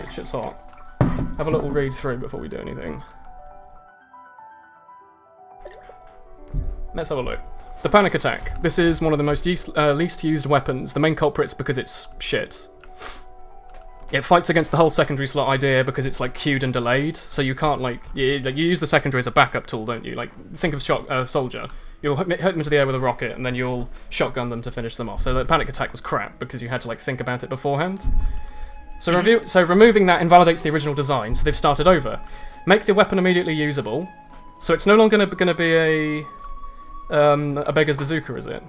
message. It's hot. Have a little read through before we do anything. Let's have a look. The panic attack. This is one of the most least used weapons. The main culprit's because it's shit. It fights against the whole secondary slot idea because it's like queued and delayed, so you can't like you use the secondary as a backup tool, don't you? Like think of soldier. You'll hit them into the air with a rocket, and then you'll shotgun them to finish them off. So the panic attack was crap because you had to like think about it beforehand. So removing that invalidates the original design. So they've started over. Make the weapon immediately usable. So it's no longer going to be a beggar's bazooka, is it?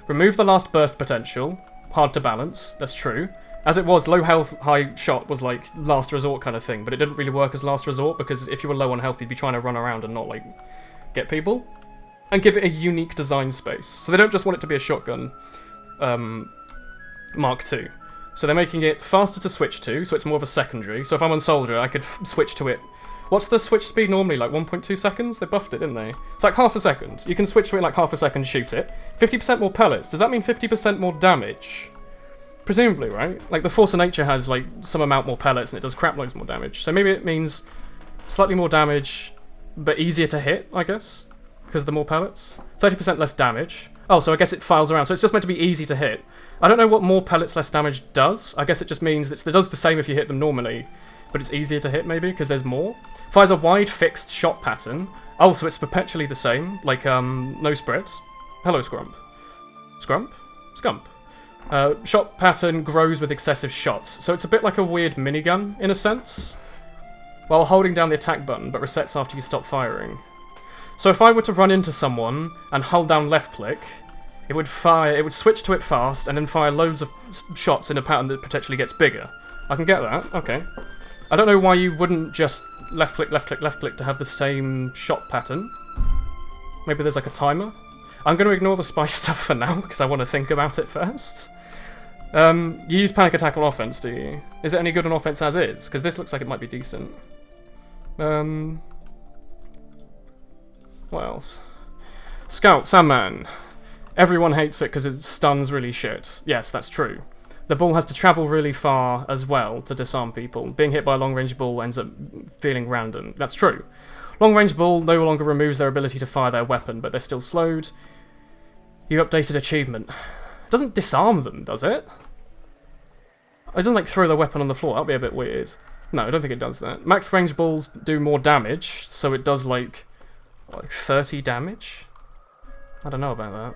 Remove the last burst potential. Hard to balance. That's true. As it was, low health, high shot was like last resort kind of thing, but it didn't really work as last resort because if you were low on health, you'd be trying to run around and not like get people. And give it a unique design space. So they don't just want it to be a shotgun Mark II. So they're making it faster to switch to, so it's more of a secondary. So if I'm on soldier, I could switch to it. What's the switch speed normally? Like 1.2 seconds? They buffed it, didn't they? It's like half a second. You can switch to it like half a second, shoot it. 50% more pellets. Does that mean 50% more damage? Presumably, right? Like, the Force of Nature has, like, some amount more pellets and it does crap loads more damage. So maybe it means slightly more damage, but easier to hit, I guess? Because the more pellets? 30% less damage. Oh, so I guess it files around. So it's just meant to be easy to hit. I don't know what more pellets, less damage does. I guess it just means that it does the same if you hit them normally, but it's easier to hit, maybe, because there's more. Fires a wide, fixed shot pattern. Oh, so it's perpetually the same, like, no spread. Hello, Scrump. Scrump? Scump. Shot pattern grows with excessive shots, so it's a bit like a weird minigun, in a sense, while holding down the attack button, but resets after you stop firing. So if I were to run into someone and hold down left click, it would switch to it fast, and then fire loads of shots in a pattern that potentially gets bigger. I can get that, okay. I don't know why you wouldn't just left click, left click, left click to have the same shot pattern. Maybe there's like a timer? I'm going to ignore the spice stuff for now, because I want to think about it first. You use panic attack on offense, do you? Is it any good on offense as is? Because this looks like it might be decent. What else? Scout, Sandman. Everyone hates it because it stuns really shit. Yes, that's true. The ball has to travel really far as well to disarm people. Being hit by a long-range ball ends up feeling random. That's true. Long-range ball no longer removes their ability to fire their weapon, but they're still slowed. You updated achievement. It doesn't disarm them, does it? It doesn't, like, throw their weapon on the floor. That'd be a bit weird. No, I don't think it does that. Max range balls do more damage, so it does, like 30 damage? I don't know about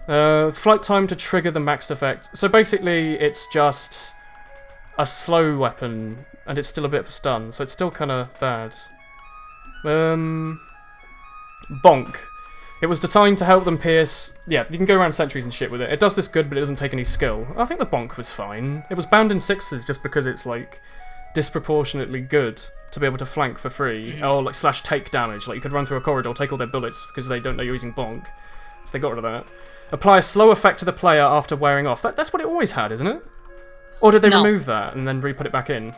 that. Flight time to trigger the maxed effect. So basically, it's just a slow weapon, and it's still a bit of a stun, so it's still kind of bad. Bonk. It was designed to help them pierce... Yeah, you can go around sentries and shit with it. It does this good, but it doesn't take any skill. I think the bonk was fine. It was banned in 6s just because it's, like, disproportionately good to be able to flank for free. Or, like, / take damage. Like, you could run through a corridor, take all their bullets because they don't know you're using bonk. So they got rid of that. Apply a slow effect to the player after wearing off. That's what it always had, isn't it? Or did they remove that and then re-put it back in?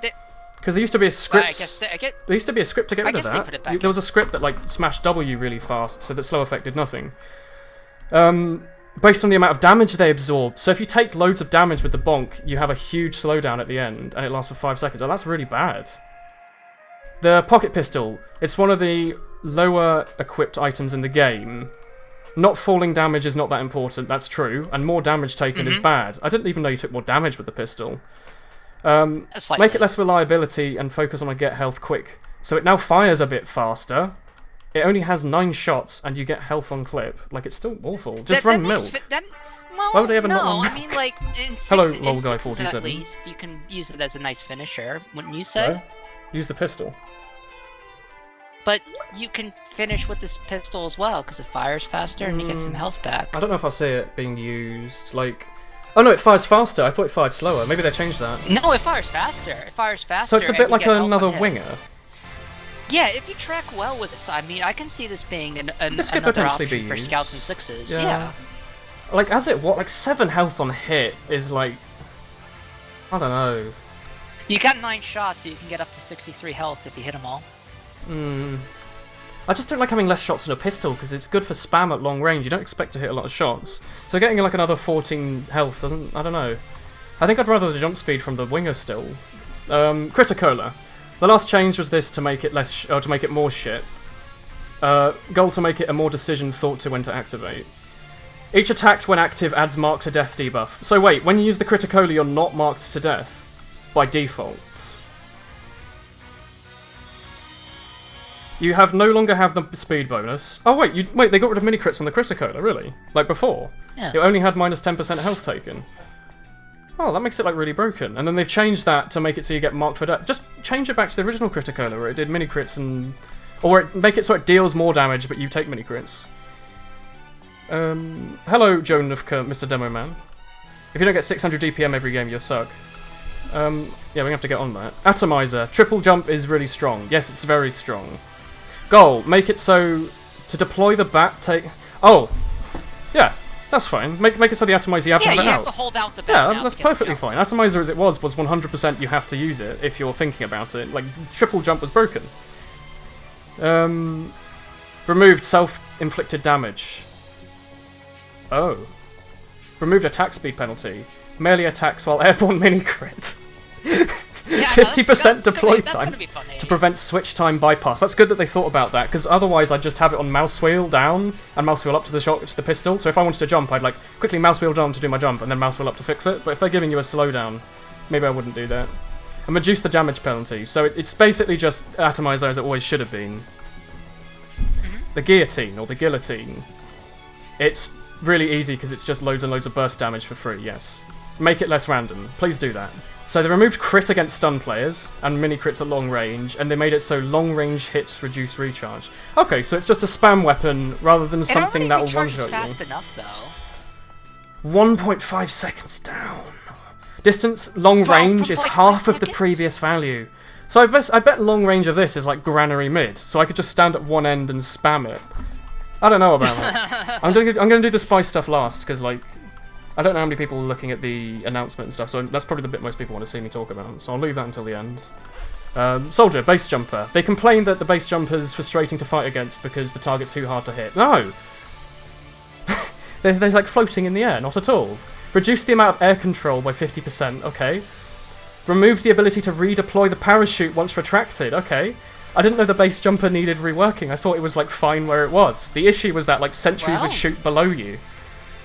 Because there used to be a script. There used to be a script to get rid of that. There was a script that like smashed W really fast, so that slow effect did nothing. Based on the amount of damage they absorb. So if you take loads of damage with the bonk, you have a huge slowdown at the end, and it lasts for 5 seconds. Oh, that's really bad. The pocket pistol. It's one of the lower equipped items in the game. Not falling damage is not that important. That's true, and more damage taken is bad. I didn't even know you took more damage with the pistol. Make it less reliability and focus on a get health quick. So it now fires a bit faster. It only has 9 shots and you get health on clip. Like, it's still awful. Just run milk. Why would they ever not run milk? I mean, like, in Hello, in lolguy47. At least, you can use it as a nice finisher, wouldn't you say? No. Use the pistol. But you can finish with this pistol as well, because it fires faster and you get some health back. I don't know if I'll see it being used, like... Oh no, it fires faster. I thought it fired slower. Maybe they changed that. No, it fires faster. It fires faster. So it's a bit like another winger. Yeah, if you track well with this, I mean, I can see this being this could another potentially option be for used. scouts and 6s. Yeah. Like, like 7 health on hit is like... I don't know. You got 9 shots, so you can get up to 63 health if you hit them all. I just don't like having less shots in a pistol, because it's good for spam at long range. You don't expect to hit a lot of shots. So getting like another 14 health doesn't... I don't know. I think I'd rather the jump speed from the winger still. Criticola. The last change was this to make it less, to make it more shit. Goal to make it a more decision thought to when to activate. Each attack when active adds mark to death debuff. So wait, when you use the Criticola, you're not marked to death by default. You no longer have the speed bonus. Oh wait, they got rid of mini crits on the Criticola, really? Like before? Yeah. It only had minus 10% health taken. Oh, that makes it like really broken. And then they've changed that to make it so you get marked for death. Just change it back to the original Criticola where it did mini crits and... Or make it so it deals more damage, but you take mini crits. Hello, Joan Nufka, Mr. Demo Man. If you don't get 600 DPM every game, you suck. Yeah, we have to get on that. Atomizer. Triple jump is really strong. Yes, it's very strong. Goal. Make it so to deploy the bat, take... Oh! Yeah, that's fine. Make it so the atomizer, you have to have it out. Yeah, you have to hold out the bat. Yeah, that's perfectly fine. Atomizer as it was 100% you have to use it if you're thinking about it. Like, triple jump was broken. Removed self-inflicted damage. Oh. Removed attack speed penalty. Melee attacks while airborne mini crit. 50% deploy time to prevent switch time bypass. That's good that they thought about that, because otherwise I'd just have it on mouse wheel down and mouse wheel up to the pistol. So if I wanted to jump, I'd like quickly mouse wheel down to do my jump and then mouse wheel up to fix it. But if they're giving you a slowdown, maybe I wouldn't do that. And reduce the damage penalty. So it's basically just atomizer as it always should have been. The guillotine or the guillotine. It's really easy because it's just loads and loads of burst damage for free. Yes. Make it less random. Please do that. So they removed crit against stun players, and mini crits at long range, and they made it so long range hits reduce recharge. Okay, so it's just a spam weapon rather than something that will one-shot you. Fast enough, though. 1.5 seconds down. Distance, long range is half of the previous value. So I bet long range of this is like granary mid, so I could just stand at one end and spam it. I don't know about that. I'm gonna do the spice stuff last, because like... I don't know how many people are looking at the announcement and stuff, so that's probably the bit most people want to see me talk about, so I'll leave that until the end. Soldier, base jumper. They complain that the base jumper's frustrating to fight against because the target's too hard to hit. No! there's like floating in the air, not at all. Reduce the amount of air control by 50%, okay. Remove the ability to redeploy the parachute once retracted, okay. I didn't know the base jumper needed reworking, I thought it was like fine where it was. The issue was that like sentries would shoot below you,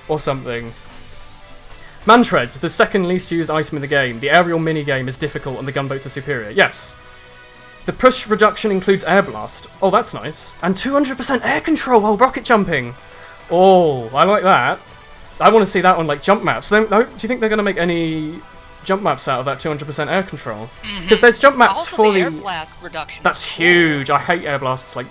or something. Mantreads, the second least used item in the game. The aerial minigame is difficult and the gunboats are superior. Yes. The push reduction includes air blast. Oh, that's nice. And 200% air control while rocket jumping. Oh, I like that. I want to see that on like jump maps. Do you think they're going to make any jump maps out of that 200% air control? Because there's jump maps also for the air blast reduction. That's huge. I hate air blasts. Like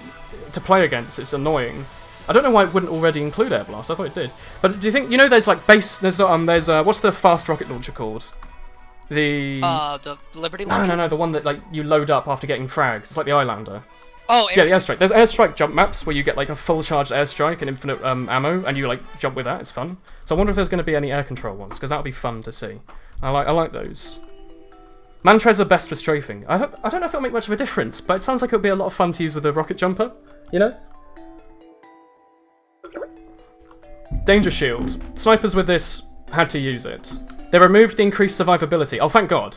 to play against, it's annoying. I don't know why it wouldn't already include air blast. I thought it did. But do you think there's like base? There's what's the fast rocket launcher called? The Liberty launcher. No, the one that like you load up after getting frags. It's like the Islander. Oh, yeah, the airstrike. There's airstrike jump maps where you get like a full charged airstrike and infinite ammo, and you like jump with that. It's fun. So I wonder if there's going to be any air control ones, because that would be fun to see. I like those. Mantreads are best for strafing. I don't know if it'll make much of a difference, but it sounds like it'll be a lot of fun to use with a rocket jumper. You know. Danger shield. Snipers with this had to use it. They removed the increased survivability. Oh, thank God.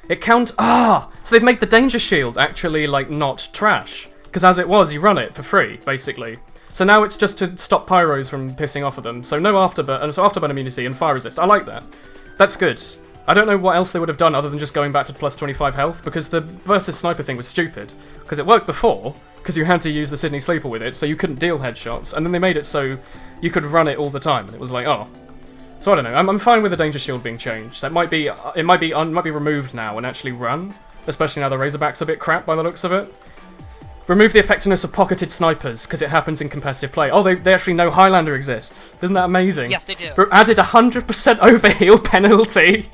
So they've made the danger shield actually like not trash. Because as it was, you run it for free, basically. So now it's just to stop pyros from pissing off at them. So no afterburn immunity and fire resist. I like that. That's good. I don't know what else they would have done other than just going back to plus 25 health, because the versus sniper thing was stupid. Because it worked before, because you had to use the Sydney Sleeper with it, so you couldn't deal headshots, and then they made it so you could run it all the time, and it was like, oh. So I don't know, I'm fine with the danger shield being changed. That might be removed now and actually run, especially now the Razorback's a bit crap by the looks of it. Remove the effectiveness of pocketed snipers, because it happens in competitive play. Oh, they actually know Highlander exists. Isn't that amazing? Yes, they do. Added 100% overheal penalty.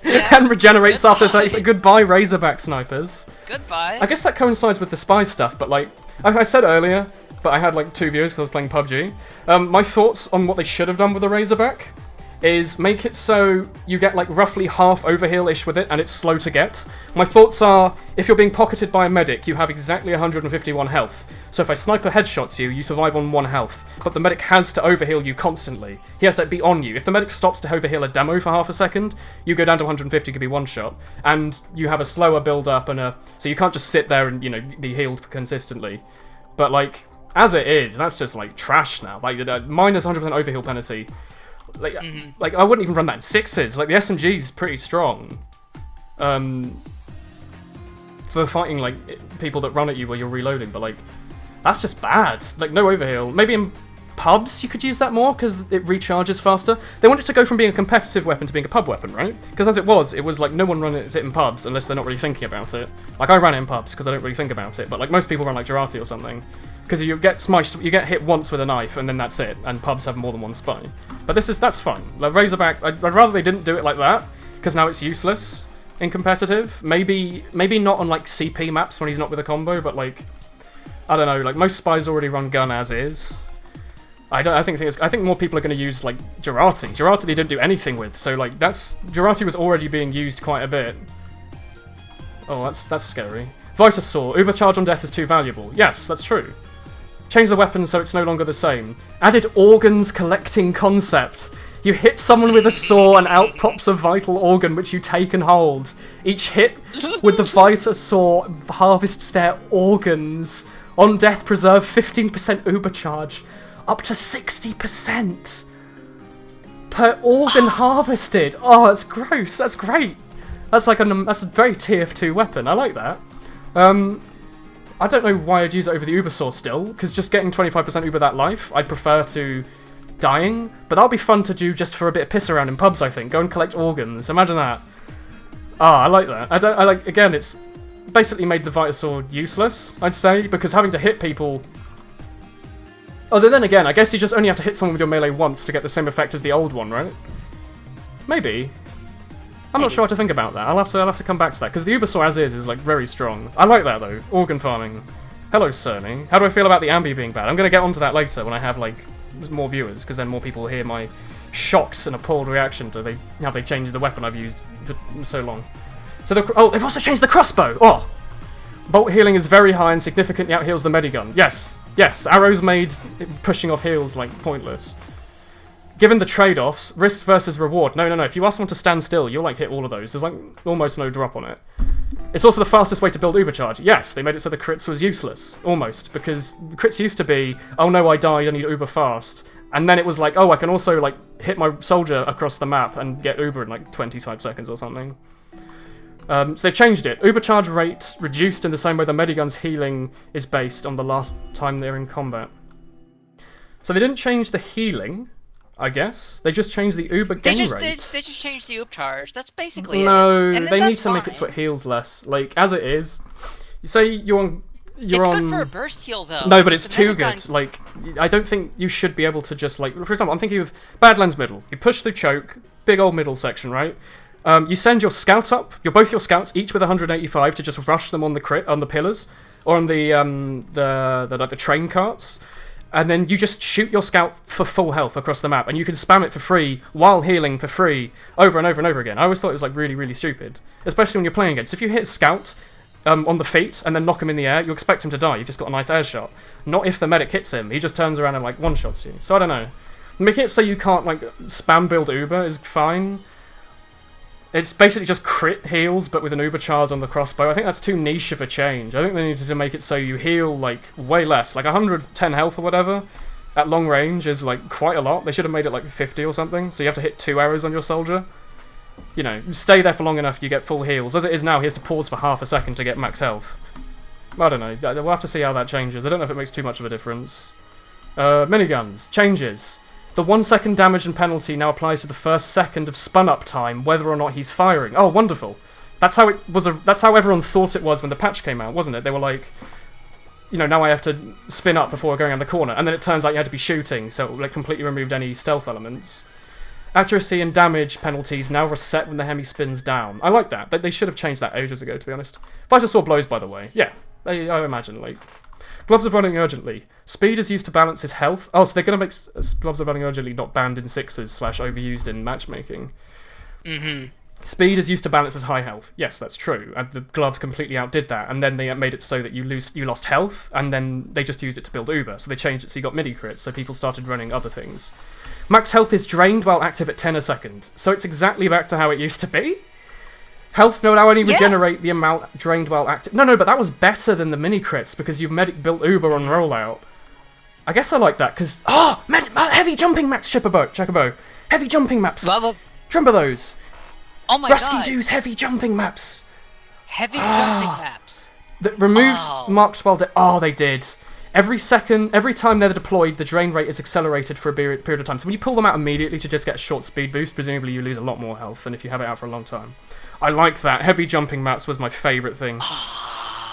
And regenerates after 30 seconds. Goodbye, Razorback snipers. Goodbye. I guess that coincides with the spy stuff, but like I said earlier, but I had like 2 viewers because I was playing PUBG. My thoughts on what they should have done with the Razorback is make it so you get like roughly half overheal-ish with it, and it's slow to get. My thoughts are, if you're being pocketed by a medic, you have exactly 151 health. So if a sniper headshots you, you survive on 1 health. But the medic has to overheal you constantly. He has to be on you. If the medic stops to overheal a demo for half a second, you go down to 150, could be one shot. And you have a slower build-up, and so you can't just sit there and, you know, be healed consistently. But, like, as it is, that's just, like, trash now. Like, minus 100% overheal penalty. Like, I wouldn't even run that in 6s. Like, the SMG's pretty strong. For fighting, like, people that run at you while you're reloading, but, like, that's just bad. Like, no overheal. Maybe in pubs you could use that more, because it recharges faster. They want it to go from being a competitive weapon to being a pub weapon, right? Because as it was, like, no one runs it in pubs unless they're not really thinking about it. Like, I ran it in pubs because I don't really think about it, but, like, most people run, like, Jarate or something. Because you get smashed, you get hit once with a knife, and then that's it, and pubs have more than one spy. But that's fine. Like, Razorback, I'd rather they didn't do it like that, because now it's useless in competitive. Maybe not on, like, CP maps when he's not with a combo, but, like, I don't know, like, most spies already run gun as is. I think more people are going to use, like, Jarate. Jarate they didn't do anything with, so, like, Jarate was already being used quite a bit. Oh, that's scary. Vitasaur, Ubercharge on death is too valuable. Yes, that's true. Change the weapon so it's no longer the same. Added organs collecting concept. You hit someone with a saw and out pops a vital organ which you take and hold. Each hit with the Vitasaur harvests their organs. On death, preserve 15% Ubercharge. Up to 60% per organ harvested. Oh, that's gross. That's great. That's like that's a very TF2 weapon. I like that. I don't know why I'd use it over the Ubersaur still, because just getting 25% Uber that life, I'd prefer to dying, but that'll be fun to do just for a bit of piss around in pubs, I think. Go and collect organs. Imagine that. Ah, I like that. Again, it's basically made the Vitasaur useless, I'd say, because having to hit people... Although then again, I guess you just only have to hit someone with your melee once to get the same effect as the old one, right? Maybe. I'm not sure what to think about that. I'll have to come back to that, because the Ubersaur as is like very strong. I like that though. Organ farming. Hello, Cerny. How do I feel about the amby being bad? I'm going to get onto that later when I have like more viewers, because then more people will hear my shocked and appalled reaction to how they changed the weapon I've used for so long. So they've also changed the crossbow. Oh, bolt healing is very high and significantly out heals the medigun. Yes, yes. Arrows made pushing off heals like pointless. Given the trade-offs, risk versus reward. No. If you ask someone to stand still, you'll like hit all of those. There's like almost no drop on it. It's also the fastest way to build Ubercharge. Yes, they made it so the crits was useless, almost, because crits used to be, oh no, I died, I need Uber fast. And then it was like, oh, I can also like hit my soldier across the map and get Uber in like 25 seconds or something. So they've changed it. Ubercharge rate reduced in the same way the medigun's healing is based on the last time they're in combat. So they didn't change the healing, I guess. They just changed the Uber gain rate. They just changed the Ubercharge. That's basically no, it. No, they need to make it so it heals less. Like, as it is, say you're on... It's good for a burst heal, though. No, but it's too good. Like, I don't think you should be able to just, like... For example, I'm thinking of Badlands middle. You push through choke, big old middle section, right? You send your scout up, both your scouts, each with 185, to just rush them on the pillars, or on the train carts. And then you just shoot your scout for full health across the map, and you can spam it for free while healing for free over and over and over again. I always thought it was like really, really stupid, especially when you're playing against. If you hit scout on the feet and then knock him in the air, you expect him to die. You've just got a nice air shot. Not if the medic hits him. He just turns around and like one shots you. So I don't know. Making it so you can't like spam build Uber is fine. It's basically just crit heals, but with an Ubercharge on the crossbow. I think that's too niche of a change. I think they needed to make it so you heal, like, way less. Like, 110 health or whatever at long range is, like, quite a lot. They should have made it, like, 50 or something, so you have to hit 2 arrows on your soldier. You know, stay there for long enough, you get full heals. As it is now, he has to pause for half a second to get max health. I don't know. We'll have to see how that changes. I don't know if it makes too much of a difference. Miniguns. Changes. The 1 second damage and penalty now applies to the first second of spun-up time, whether or not he's firing. Oh, wonderful. That's how it was. That's how everyone thought it was when the patch came out, wasn't it? They were like, you know, now I have to spin up before going around the corner, and then it turns out you had to be shooting, so it like completely removed any stealth elements. Accuracy and damage penalties now reset when the hemi spins down. I like that. They should have changed that ages ago, to be honest. Vitasaur blows, by the way. Yeah, I imagine, like... Gloves of Running Urgently. Speed is used to balance his health. Oh, so they're going to make Gloves of Running Urgently not banned in 6s / overused in matchmaking. Speed is used to balance his high health. Yes, that's true. And the gloves completely outdid that. And then they made it so that you lost health, and then they just used it to build Uber. So they changed it so you got midi crits, so people started running other things. Max health is drained while active at 10 a second. So it's exactly back to how it used to be. Health will now only regenerate the amount drained while active. No, but that was better than the mini crits because your medic built Uber on rollout. I guess I like that because heavy jumping maps, Chocobo. Heavy jumping maps. Remember those? Oh my Rusky god. Doo's heavy jumping maps. Heavy jumping maps. That removed marked while they did. Every time they're deployed, the drain rate is accelerated for a period of time. So when you pull them out immediately to just get a short speed boost, presumably you lose a lot more health than if you have it out for a long time. I like that. Heavy jumping maps was my favourite thing.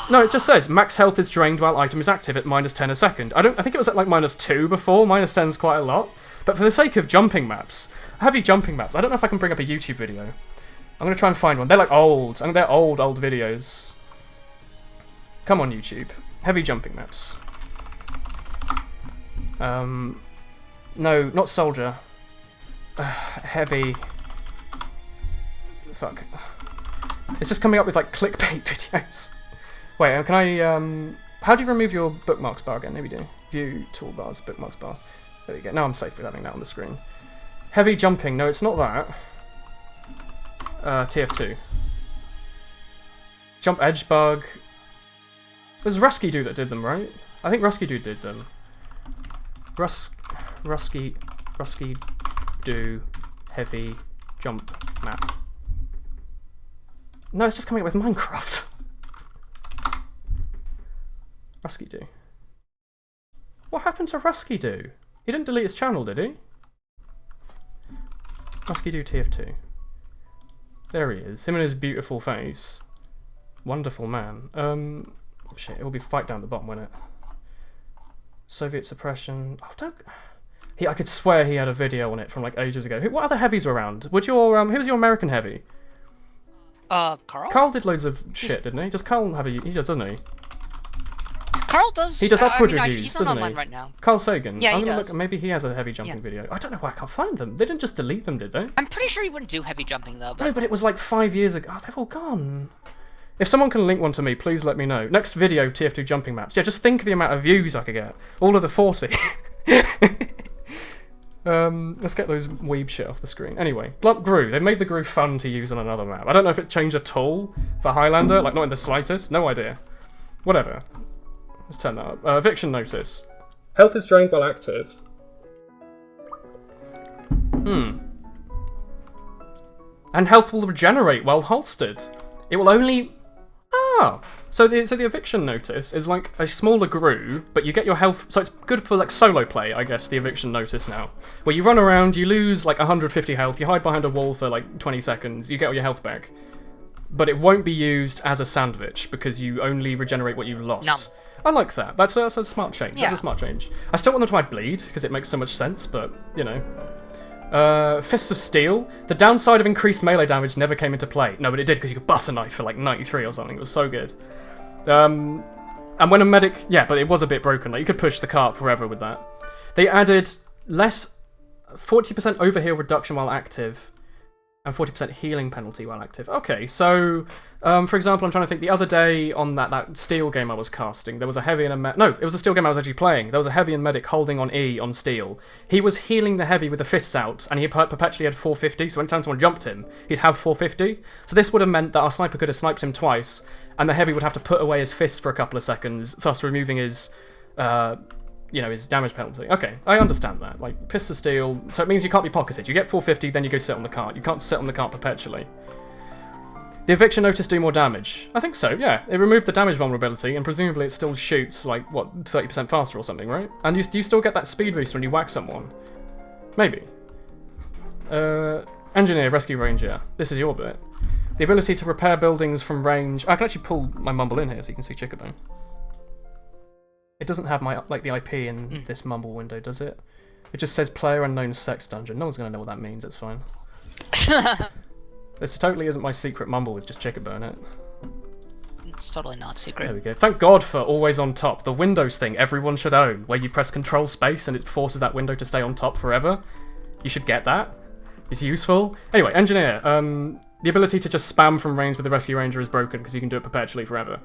No, it just says max health is drained while item is active at -10 a second. I think it was at like -2 before. -10's quite a lot. But for the sake of jumping maps, heavy jumping maps, I don't know if I can bring up a YouTube video. I'm going to try and find one. They're like old. They're old videos. Come on, YouTube. Heavy jumping maps. No, not soldier. Heavy. Fuck. It's just coming up with like clickbait videos. Wait, can I, how do you remove your bookmarks bar again? Maybe do. View, toolbars, bookmarks bar. There we go. Now I'm safe with having that on the screen. Heavy jumping. No, it's not that. TF2. Jump edge bug. It was Rusky Doo that did them, right? I think Rusky Doo did them. Rusky Doo heavy jump map. No, it's just coming up with Minecraft. Rusky Doo. What happened to Rusky Doo? He didn't delete his channel, did he? Rusky Doo TF2. There he is. Him and his beautiful face. Wonderful man. Shit, it will be fight down the bottom, won't it? Soviet suppression. Oh, don't. I could swear he had a video on it from like ages ago. What other heavies were around? Who was your American heavy? Carl? Carl did loads of shit, didn't he? Does Carl have a... He does, doesn't he? Carl does. He does upward reviews, he's doesn't online he? right now. Carl Sagan. Yeah, I'm he gonna does. Look, maybe he has a heavy jumping video. I don't know why I can't find them. They didn't just delete them, did they? I'm pretty sure he wouldn't do heavy jumping though. But... No, but it was like 5 years ago. Oh, they've all gone. If someone can link one to me, please let me know. Next video, TF2 jumping maps. Yeah, just think of the amount of views I could get. All of the 40. Let's get those weeb shit off the screen. Anyway, Gru. They made the Gru fun to use on another map. I don't know if it's changed at all for Highlander, like not in the slightest. No idea. Whatever. Let's turn that up. Eviction notice. Health is drained while active. And health will regenerate while holstered. It will only... So the eviction notice is like a smaller Gru, but you get your health... So it's good for like solo play, I guess, the eviction notice now. Where you run around, you lose like 150 health, you hide behind a wall for like 20 seconds, you get all your health back. But it won't be used as a sandwich, because you only regenerate what you lost. No. I like that. That's a smart change. Yeah. That's a smart change. I still want them to add bleed, because it makes so much sense, but, you know. Fists of Steel. The downside of increased melee damage never came into play. No, but it did, because you could butterknife for like 93 or something. It was so good. And when a medic... Yeah, but it was a bit broken. Like, you could push the cart forever with that. They added less... 40% overheal reduction while active, and 40% healing penalty while active. Okay, so... for example, I'm trying to think, the other day on that Steel game I was casting, there was a heavy and a medic... No, it was a Steel game I was actually playing. There was a heavy and medic holding on E on Steel. He was healing the heavy with the fists out, and he perpetually had 450, so anytime someone jumped him, he'd have 450. So this would have meant that our sniper could have sniped him twice, and the heavy would have to put away his fists for a couple of seconds, thus removing his... you know, his damage penalty. Okay, I understand that. Like, Fist of Steel, so it means you can't be pocketed. You get 450, then you go sit on the cart. You can't sit on the cart perpetually. The eviction notice do more damage. I think so, yeah. It removed the damage vulnerability, and presumably it still shoots, like, what, 30% faster or something, right? And do you still get that speed boost when you whack someone? Maybe. Engineer, Rescue Ranger. This is your bit. The ability to repair buildings from range... I can actually pull my mumble in here so you can see Chickaboo. It doesn't have my the IP in this mumble window, does it? It just says player unknown sex dungeon. No one's going to know what that means, it's fine. This totally isn't my secret mumble with just Chickaboo in it. it's totally not secret. There we go. Thank God for always on top. The Windows thing everyone should own, where you press Control Space and it forces that window to stay on top forever. You should get that. It's useful. Anyway, engineer. The ability to just spam from range with the Rescue Ranger is broken because you can do it perpetually forever.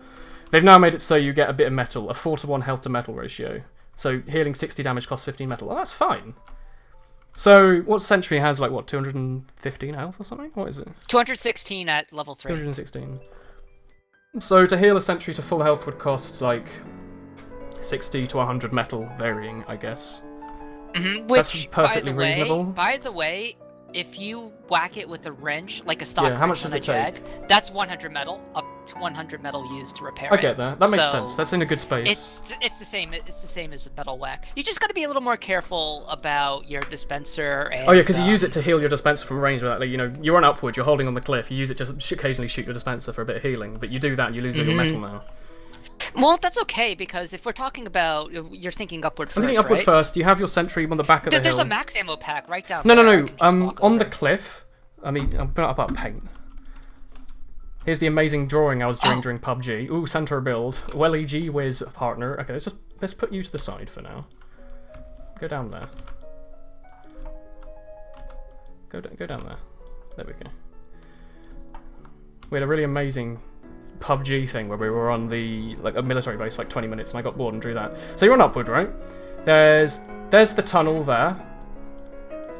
They've now made it so you get a bit of metal, a 4-to-1 health to metal ratio. So healing 60 damage costs 15 metal. Oh, that's fine. So, what Sentry has, like, what, 215 health or something? What is it? 216 at level 3. 216. So, to heal a Sentry to full health would cost, like, 60 to 100 metal, varying, I guess. Mm-hmm. That's Which, perfectly reasonable. By the way, if you whack it with a wrench, like a stock how much wrench does on it a jag, that's 100 metal, up to 100 metal used to repair I it. get that. That makes sense. That's in a good space. It's the same. It's the same as a metal whack. You just got to be a little more careful about your dispenser. And, oh yeah, because you use it to heal your dispenser from range. Like, you know, you run upward, you're holding on the cliff. You use it to occasionally shoot your dispenser for a bit of healing, but you do that and you lose all your metal now. Well, that's okay, because if we're talking about, you're thinking upward first, I'm thinking upward right? first. You have your Sentry on the back of the hill. There's a max ammo pack right down No, there. no, no. On On the cliff. I mean, I'm putting up about paint. Here's the amazing drawing I was doing during PUBG. Ooh, center build. Well, gee whiz, partner. Okay, let's put you to the side for now. Go down there. Go down there. There we go. We had a really amazing PUBG thing where we were on a military base for like 20 minutes and I got bored and drew that. So you're on upward, right? There's the tunnel there.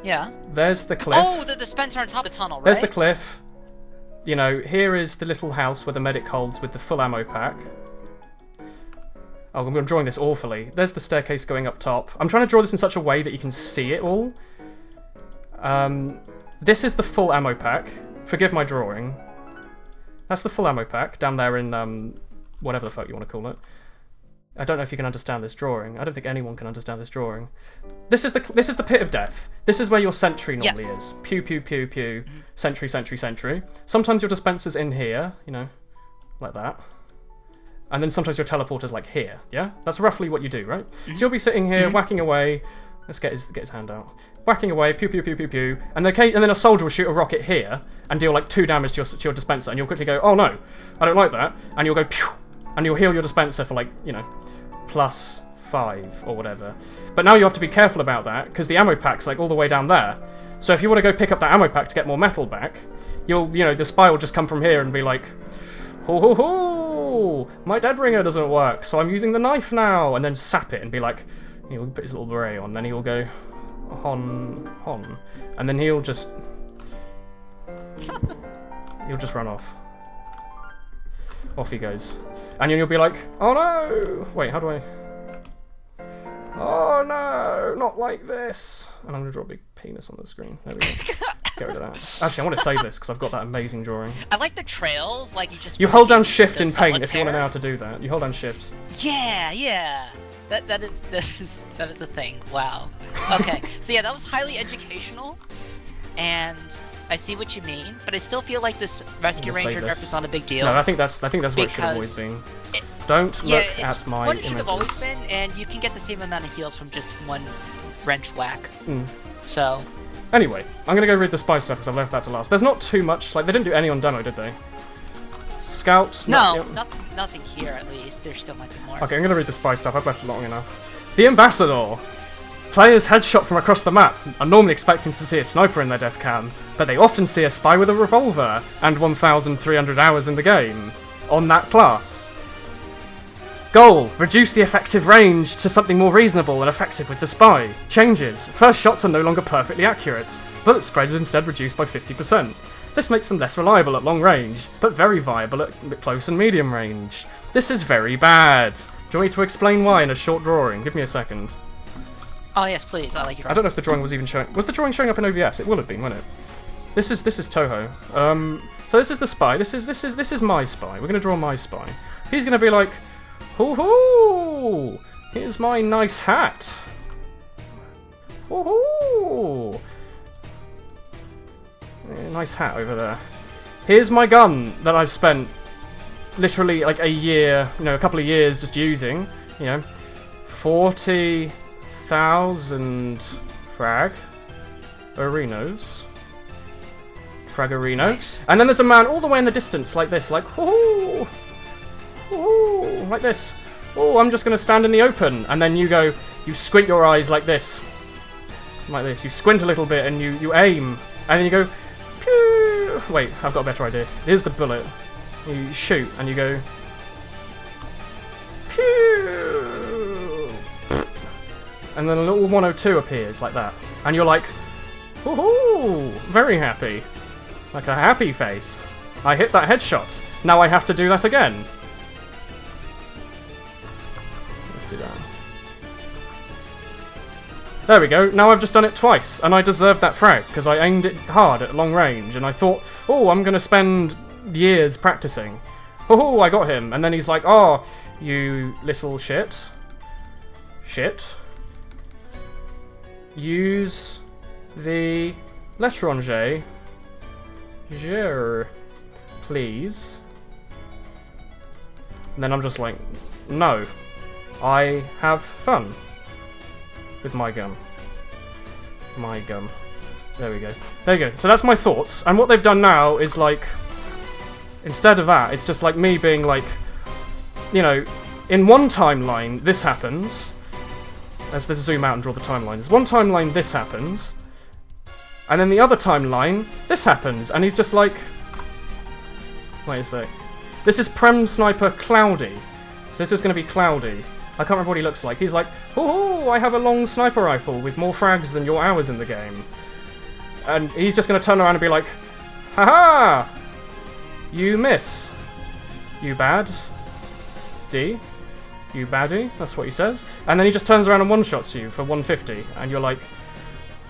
Yeah. There's the cliff. Oh, the dispenser on top of the tunnel, right? There's the cliff. You know, here is the little house where the medic holds with the full ammo pack. Oh, I'm drawing this awfully. There's the staircase going up top. I'm trying to draw this in such a way that you can see it all. This is the full ammo pack. Forgive my drawing. That's the full ammo pack down there in whatever the fuck you want to call it. I don't know if you can understand this drawing. I don't think anyone can understand this drawing. This is the pit of death. This is where your sentry normally is. Pew, pew, pew, pew. Sentry, sentry, sentry. Sometimes your dispenser's in here, you know, like that. And then sometimes your teleporter's like here, yeah? That's roughly what you do, right? So you'll be sitting here, whacking away. Let's get his hand out. Whacking away, pew, pew, pew, pew, pew. And then a soldier will shoot a rocket here and deal like 2 damage to your dispenser. And you'll quickly go, oh no, I don't like that. And you'll go, pew. And you'll heal your dispenser for like, you know, +5 or whatever. But now you have to be careful about that because the ammo pack's like all the way down there. So if you want to go pick up that ammo pack to get more metal back, the spy will just come from here and be like, ho ho ho, my dead ringer doesn't work, so I'm using the knife now, and then sap it and be like, he'll put his little beret on, then he'll go, hon, and then he'll just run off. Off he goes. And you'll be like, oh no! Wait, how do I... Oh no! Not like this! And I'm going to draw a big penis on the screen. There we go. Get rid of that. Actually, I want to save this because I've got that amazing drawing. I like the trails, like you just... You hold down shift in paint if you want to know how to do that. You hold down shift. Yeah. That is a thing. Wow. Okay. So yeah, that was highly educational, and I see what you mean, but I still feel like this Rescue Ranger nerf is not a big deal. No, I think that's what it should have always been. Don't look at my what it should have images. always been, and you can get the same amount of heals from just one wrench whack. So. Anyway, I'm gonna go read the spy stuff because I've left that to last. There's not too much. Like, they didn't do any on demo, did they? Scout. No, nothing here at least. There still might be more. Okay, I'm gonna read the spy stuff. I've left it long enough. The Ambassador. Players headshot from across the map are normally expecting to see a sniper in their death cam, but they often see a spy with a revolver and 1,300 hours in the game on that class. Goal: reduce the effective range to something more reasonable and effective with the spy. Changes: first shots are no longer perfectly accurate. Bullet spread is instead reduced by 50%. This makes them less reliable at long range, but very viable at close and medium range. This is very bad. Do you want me to explain why in a short drawing? Give me a second. Oh yes, please. I like your drawing. I don't know if the drawing was even showing. Was the drawing showing up in OBS? It will have been, won't it? This is Toho. So this is the spy. This is my spy. We're gonna draw my spy. He's gonna be like, hoo hoo! Here's my nice hat. Hoo hoo! Nice hat over there. Here's my gun that I've spent literally like a year, a couple of years just using. 40,000 fragarinos. Fragarino. Nice. And then there's a man all the way in the distance like this, like, whoo! Ooh, like this. Oh, I'm just going to stand in the open. And then you go, you squint your eyes like this. Like this. You squint a little bit and you aim. And then you go, pew. Wait, I've got a better idea. Here's the bullet. You shoot and you go, pew. And then a little 102 appears like that. And you're like, woohoo, very happy. Like a happy face. I hit that headshot. Now I have to do that again. Let's do that. There we go. Now I've just done it twice, and I deserved that frag, because I aimed it hard at long range, and I thought, oh, I'm going to spend years practicing. Oh, I got him. And then he's like, oh, you little shit. Shit. Use the l'étranger. Please. And then I'm just like, no. I have fun with my gun. My gun. There we go. There you go. So that's my thoughts. And what they've done now is like, instead of that, it's just like me being like, you know, in one timeline, this happens. Let's zoom out and draw the timeline. There's one timeline, this happens. And then the other timeline, this happens. And he's just like, wait a sec. This is Prem Sniper Cloudy. So this is going to be Cloudy. I can't remember what he looks like. He's like, oh, I have a long sniper rifle with more frags than your hours in the game. And he's just going to turn around and be like, haha! You miss. You bad. D. You baddie. That's what he says. And then he just turns around and one-shots you for 150. And you're like,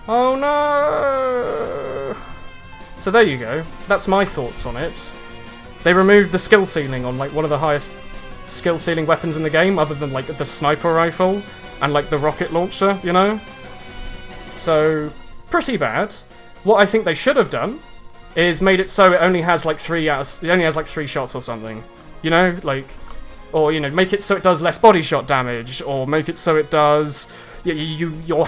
oh no! So there you go. That's my thoughts on it. They removed the skill ceiling on like one of the highest skill ceiling weapons in the game, other than like the sniper rifle and like the rocket launcher, you know? So, pretty bad. What I think they should have done is made it so it only has like 3 shots or something. You know? Like, or, you know, make it so it does less body shot damage, or make it so it does... You're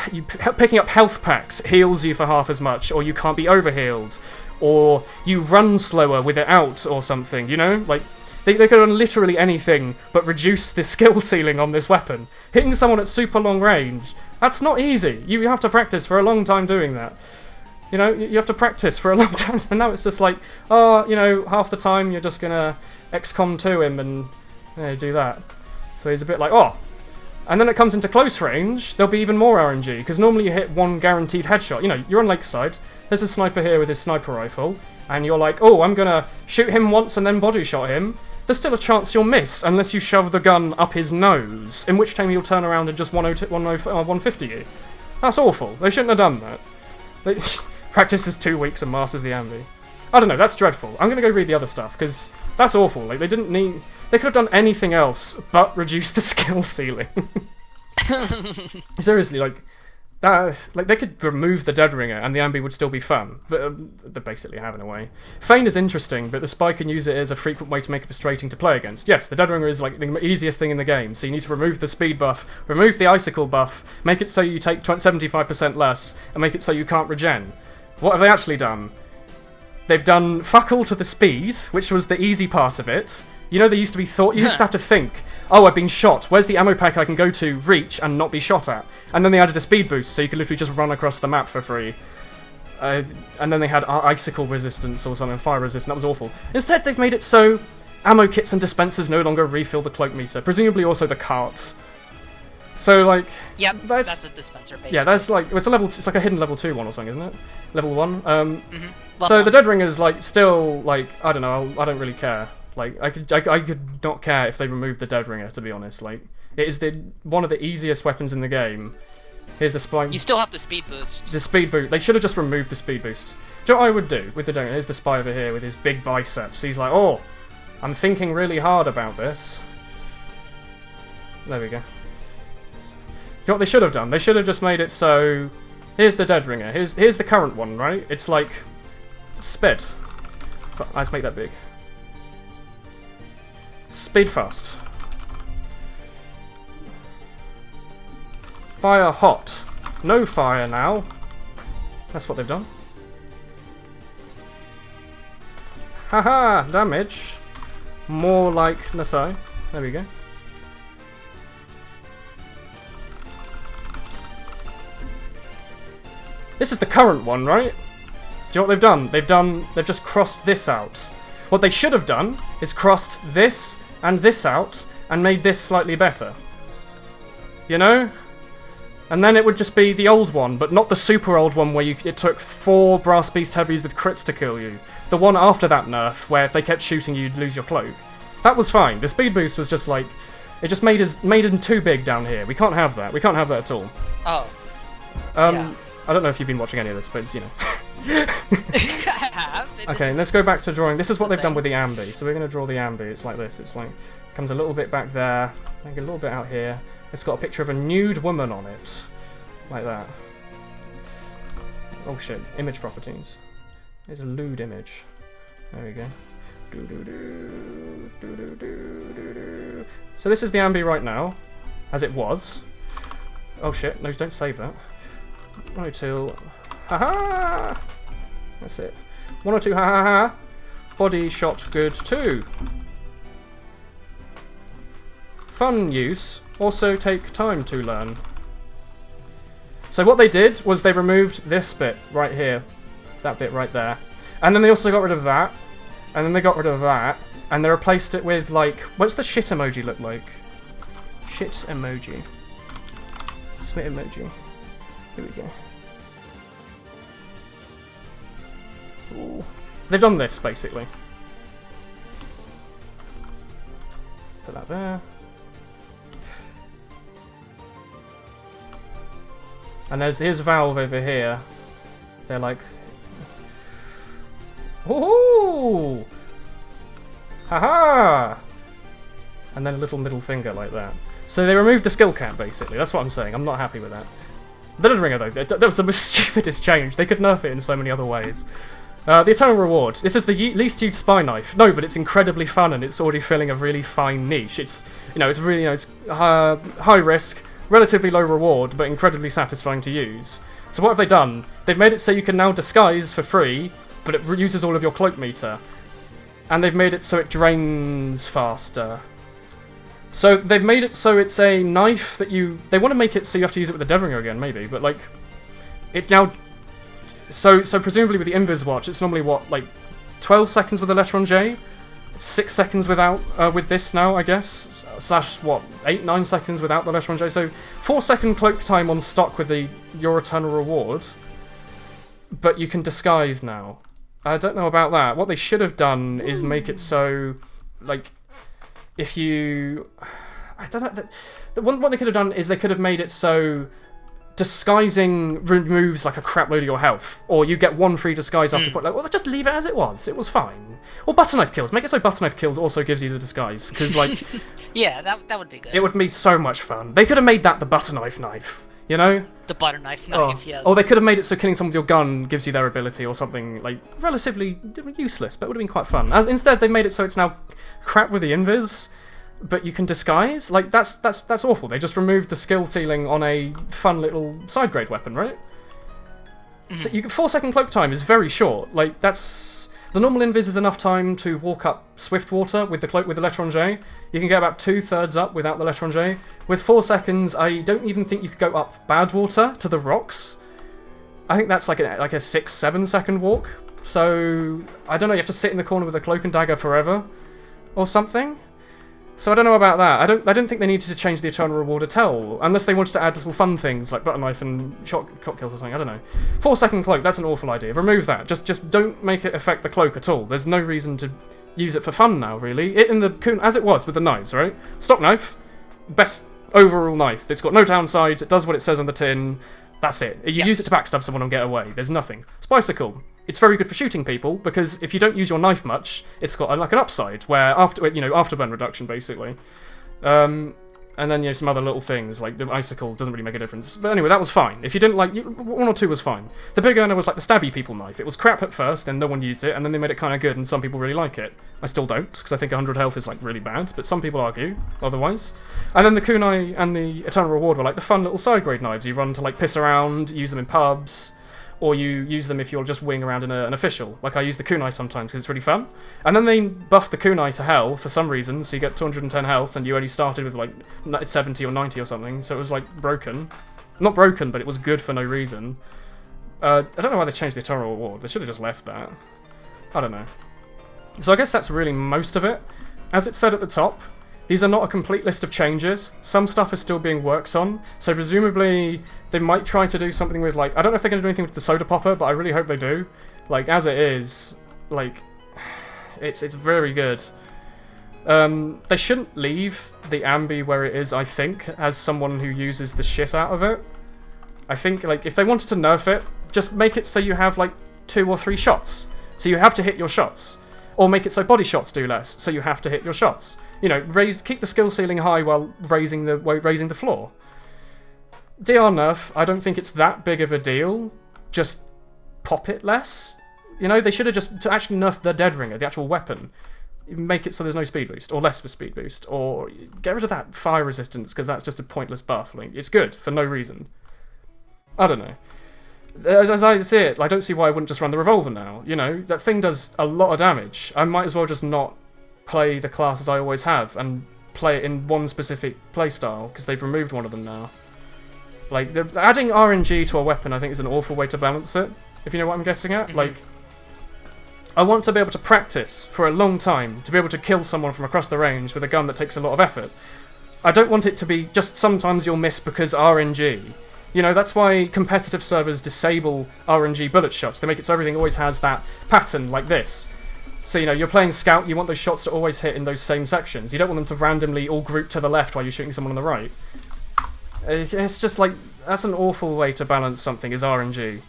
picking up health packs heals you for half as much, or you can't be overhealed, or you run slower with it out, or something, you know? Like, they could have done literally anything but reduce the skill ceiling on this weapon. Hitting someone at super long range, that's not easy. You have to practice for a long time doing that. You know, you have to practice for a long time, and now it's just like, oh, you know, half the time you're just gonna XCOM to him and do that. So he's a bit like, oh. And then it comes into close range, there'll be even more RNG, because normally you hit one guaranteed headshot. You know, you're on Lakeside, there's a sniper here with his sniper rifle, and you're like, oh, I'm gonna shoot him once and then body shot him. There's still a chance you'll miss, unless you shove the gun up his nose, in which time he'll turn around and just 150 you. That's awful. They shouldn't have done that. They practices 2 weeks and masters the amby. I don't know, that's dreadful. I'm gonna go read the other stuff, because that's awful. Like, they didn't need... They could have done anything else but reduce the skill ceiling. Seriously, like... like, they could remove the Dead Ringer and the amby would still be fun. But they basically have in a way. Feign is interesting, but the spy can use it as a frequent way to make it frustrating to play against. Yes, the Dead Ringer is like the easiest thing in the game, so you need to remove the speed buff, remove the icicle buff, make it so you take 75% less, and make it so you can't regen. What have they actually done? They've done fuck all to the speed, which was the easy part of it. You know, they used to be you used to have to think, oh, I've been shot. Where's the ammo pack I can go to, reach, and not be shot at? And then they added a speed boost, so you could literally just run across the map for free. And then they had icicle resistance or something, fire resistance. That was awful. Instead, they've made it so ammo kits and dispensers no longer refill the cloak meter. Presumably also the cart. So, like... Yep, that's a dispenser, basically. Yeah, that's like... It's like a hidden level 2 one or something, isn't it? Level 1. Mm-hmm. So the Dead Ringer's, like, still, like... I don't know, I don't really care. Like, I could not care if they removed the Dead Ringer, to be honest. Like, it is one of the easiest weapons in the game. Here's the spy... You still have the speed boost. The speed boost. They should have just removed the speed boost. Do you know what I would do with the Dead Ringer? Here's the spy over here with his big biceps. He's like, oh, I'm thinking really hard about this. There we go. You know what they should have done? They should have just made it so... Here's the Dead Ringer. Here's the current one, right? It's like... Sped. Let's make that big. Speed fast. Fire hot. No fire now. That's what they've done. Haha, damage. More like Nasai. There we go. This is the current one, right? Do you know what they've done? They've just crossed this out. What they should have done is crossed this and this out and made this slightly better. You know? And then it would just be the old one, but not the super old one where it took 4 Brass Beast Heavies with crits to kill you. The one after that nerf, where if they kept shooting you, you'd lose your cloak. That was fine. The speed boost was just like... It just made him too big down here. We can't have that. We can't have that at all. Oh. Yeah. I don't know if you've been watching any of this, but it's, you know... I have. Okay, let's go back to drawing. This is what they've done with the amby. So we're going to draw the amby. It's like this. It's like... Comes a little bit back there. Like a little bit out here. It's got a picture of a nude woman on it. Like that. Oh shit. Image properties. There's a lewd image. There we go. So this is the amby right now. As it was. Oh shit. No, don't save that. 102. Haha! That's it. 102. Ha ha ha. Body shot good too. Fun use. Also take time to learn. So what they did was they removed this bit right here. That bit right there. And then they also got rid of that. And then they got rid of that. And they replaced it with, like... What's the shit emoji look like? Shit emoji. Smit emoji. Here we go. Ooh. They've done this, basically. Put that there. And here's Valve over here. They're like... Ooh! Haha! And then a little middle finger like that. So they removed the skill cap, basically. That's what I'm saying. I'm not happy with that. The Dead Ringer, though, that was the most stupidest change. They could nerf it in so many other ways. The Eternal Reward. This is the least used spy knife. No, but it's incredibly fun and it's already filling a really fine niche. It's, you know, it's really, you know, it's high risk, relatively low reward, but incredibly satisfying to use. So what have they done? They've made it so you can now disguise for free, but it uses all of your cloak meter. And they've made it so it drains faster. So they've made it so it's a knife that you... They want to make it so you have to use it with the Dead Ringer again, maybe, but like... It now... So presumably with the Invis watch, it's normally what, like 12 seconds with the Electron J? 6 seconds without, with this now, I guess? Slash, what, 8-9 seconds without the Electron J? So 4-second cloak time on stock with your Eternal Reward. But you can disguise now. I don't know about that. What they should have done is make it so, like, if you... I don't know. What they could have done is they could have made it so disguising removes, like, a crap load of your health. Or you get one free disguise after... Like, well, just leave it as it was. It was fine. Or butterknife kills. Make it so butterknife kills also gives you the disguise. Because, like... Yeah, that would be good. It would be so much fun. They could have made that the butterknife knife. You know? The butterknife knife, yes. Or they could have made it so killing someone with your gun gives you their ability or something, like, relatively useless, but it would have been quite fun. Instead, they made it so it's now crap with the invis, but you can disguise? Like, that's awful. They just removed the skill ceiling on a fun little side-grade weapon, right? So 4-second cloak time is very short. Like, that's... The normal invis is enough time to walk up swift water with the cloak with the Electron J. You can get about 2/3 up without the Electron J. With 4 seconds, I don't even think you could go up bad water to the rocks. I think that's like a 6-7 second walk. So I don't know. You have to sit in the corner with a cloak and dagger forever, or something. So I don't know about that. I don't think they needed to change the Eternal Reward at all, unless they wanted to add little fun things like butterknife and shot kills or something. I don't know. 4-second cloak. That's an awful idea. Remove that. Just don't make it affect the cloak at all. There's no reason to use it for fun now, really. It in the kun as it was with the knives, right? Stock knife, best overall knife. It's got no downsides. It does what it says on the tin. That's it. You use it to backstab someone and get away. There's nothing. Spicicle. It's very good for shooting people because if you don't use your knife much, it's got like an upside where afterburn reduction basically. And then some other little things like the icicle doesn't really make a difference. But anyway, that was fine. If you didn't like 1 or 2 was fine. The big earner was like the stabby people knife. It was crap at first, and no one used it, and then they made it kind of good, and some people really like it. I still don't because I think 100 health is like really bad, but some people argue otherwise. And then the kunai and the Eternal Reward were like the fun little side grade knives you run to like piss around, use them in pubs. or you use them if you're just wing around in an official. Like I use the kunai sometimes because it's really fun. And then they buffed the kunai to hell for some reason, so you get 210 health and you only started with like 70 or 90 or something, so it was like broken. Not broken, but it was good for no reason. I don't know why they changed the Eternal Reward. They should have just left that. I don't know. So I guess that's really most of it. As it said at the top, these are not a complete list of changes. Some stuff is still being worked on, so presumably they might try to do something with, like, I don't know if they're going to do anything with the soda popper, but I really hope they do. Like, as it is, like, it's very good. They shouldn't leave the amby where it is, I think, as someone who uses the shit out of it. I think, like, if they wanted to nerf it, just make it so you have, like, 2 or 3 shots. So you have to hit your shots. Or make it so body shots do less, so you have to hit your shots. You know, keep the skill ceiling high while raising the floor. DR nerf, I don't think it's that big of a deal. Just pop it less. You know, they should have just to actually nerf the dead ringer, the actual weapon. Make it so there's no speed boost, or less of a speed boost, or get rid of that fire resistance because that's just a pointless buff. Like, it's good for no reason. I don't know. As I see it, I don't see why I wouldn't just run the revolver now. You know, that thing does a lot of damage. I might as well just not play the class as I always have and play it in one specific playstyle because they've removed one of them now. Like, adding RNG to a weapon I think is an awful way to balance it, if you know what I'm getting at. Like, I want to be able to practice for a long time to be able to kill someone from across the range with a gun that takes a lot of effort. I don't want it to be just sometimes you'll miss because RNG. You know, that's why competitive servers disable RNG bullet shots. They make it so everything always has that pattern like this. So, you know, you're playing Scout, you want those shots to always hit in those same sections. You don't want them to randomly all group to the left while you're shooting someone on the right. It's just like, that's an awful way to balance something, is RNG.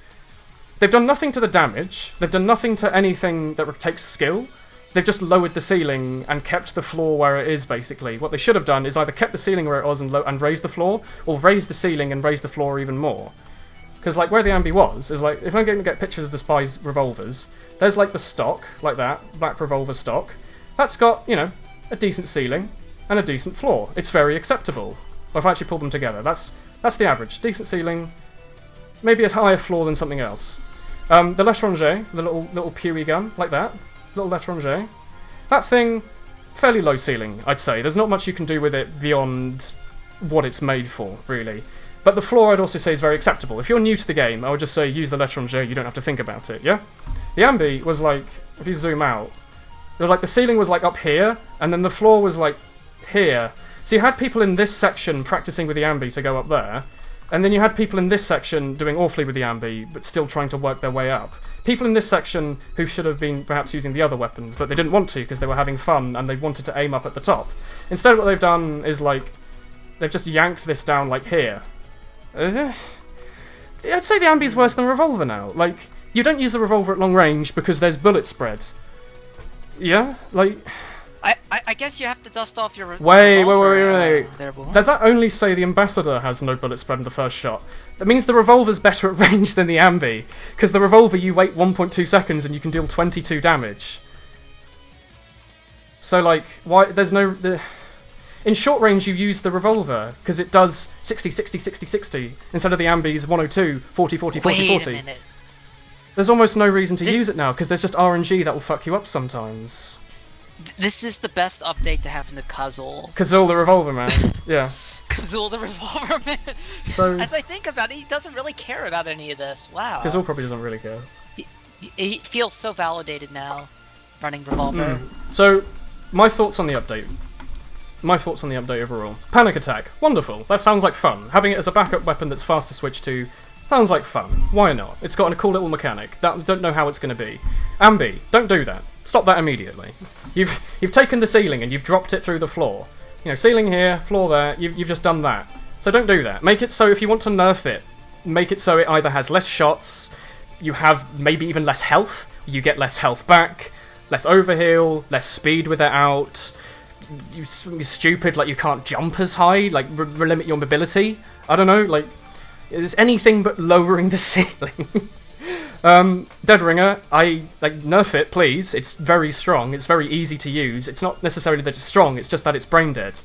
They've done nothing to the damage. They've done nothing to anything that takes skill. They've just lowered the ceiling and kept the floor where it is, basically. What they should have done is either kept the ceiling where it was and raised the floor, or raised the ceiling and raised the floor even more. Because, like, where the amby was, is like, if I'm going to get pictures of the spy's revolvers, there's, like, the stock, like that, black revolver stock. That's got, you know, a decent ceiling and a decent floor. It's very acceptable. Well, if I actually pull them together, that's the average. Decent ceiling, maybe a higher floor than something else. The l'étranger, the little Pewy gun, like that. Little l'étranger. That thing, fairly low ceiling, I'd say. There's not much you can do with it beyond what it's made for, really. But the floor, I'd also say, is very acceptable. If you're new to the game, I would just say use the l'étranger, you don't have to think about it, yeah? The amby was like, if you zoom out, it was like the ceiling was like up here, and then the floor was like here. So you had people in this section practicing with the amby to go up there, and then you had people in this section doing awfully with the amby, but still trying to work their way up. People in this section who should have been perhaps using the other weapons, but they didn't want to because they were having fun and they wanted to aim up at the top. Instead, what they've done is, like, they've just yanked this down, like, here. I'd say the amby's worse than a revolver now. Like, you don't use the revolver at long range because there's bullet spread. Yeah? Like... I guess you have to dust off your Wait. there, Does that only say the Ambassador has no bullet spread in the first shot? That means the revolver's better at range than the amby, because the revolver you wait 1.2 seconds and you can deal 22 damage. So, like, why there's no... In short range you use the revolver, because it does 60, 60, 60, 60, instead of the amby's 102, 40, 40, 40, 40. Wait a minute. There's almost no reason to use it now, because there's just RNG that will fuck you up sometimes. This is the best update to have in the Kazul. Kazul the revolver man, yeah. Kazul the revolver man. So as I think about it, he doesn't really care about any of this. Wow. Kazul probably doesn't really care. He feels so validated now, running revolver. So, my thoughts on the update. My thoughts on the update overall. Panic attack, wonderful. That sounds like fun. Having it as a backup weapon that's fast to switch to sounds like fun. Why not? It's got a cool little mechanic. Don't know how it's going to be. Amby, don't do that. Stop that immediately. You've taken the ceiling and you've dropped it through the floor. You know, ceiling here, floor there, you've just done that. So don't do that. Make it so if you want to nerf it, make it so it either has less shots, you have maybe even less health, you get less health back, less overheal, less speed with it out, you're stupid, like you can't jump as high, like limit your mobility. I don't know, like, it's anything but lowering the ceiling. Dead Ringer, nerf it, please. It's very strong, it's very easy to use. It's not necessarily that it's strong, it's just that it's brain dead.